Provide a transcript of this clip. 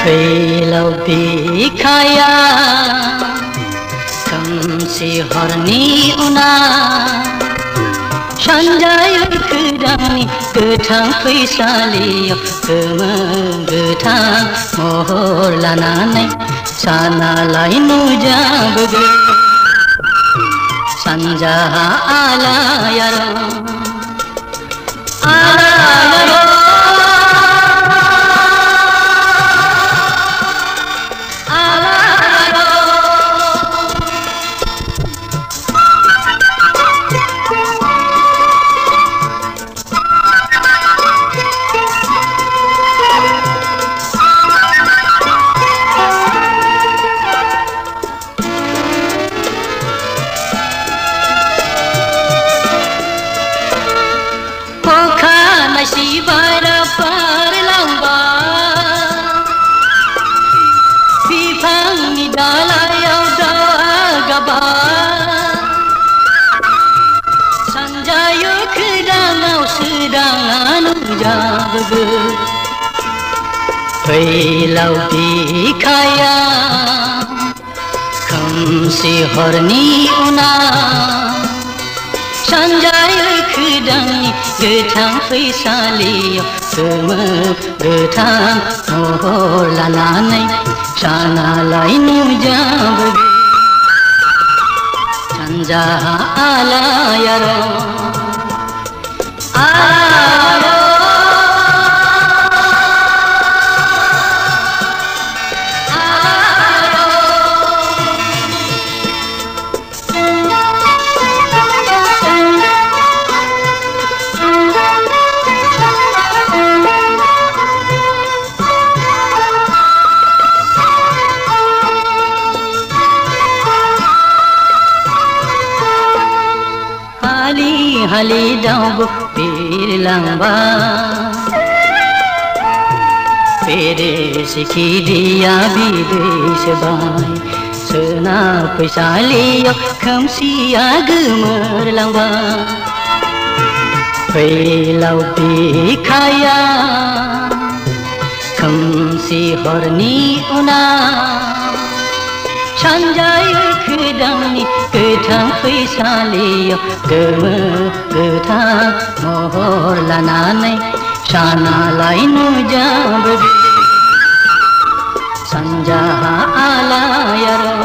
फैलाव बिखाया खोमसि हरनि उना सानजायो खोदांनि गोथां फैसालियाव गोमो गोथां महर लानानै सानालाय नुजाबोगोन सानजाहा आलायारन आलायारन si bara parlambar bifangni dalayaw dagabar sanjayo kedangaw sedang nujabege failaw bikaya खोमसि हरनि उना सानजायो खोदांनि गोथां फैसालियाव गोमो गोथां महर लानानै सानालाय नुजाबोगोन सानजाहा आलायारन hali daw birlangbar pere sikhi dia bidesh bai sena paisaliyaw खोमसिया गोमोरलांबाय फैलाव बिखाया खोमसि हरनि उना सानजायो खोदांनि गोथां फैसालियाव गोमो गोथां महर लानानै सानालाय नुजाबोगोन सानजाहा आलायारन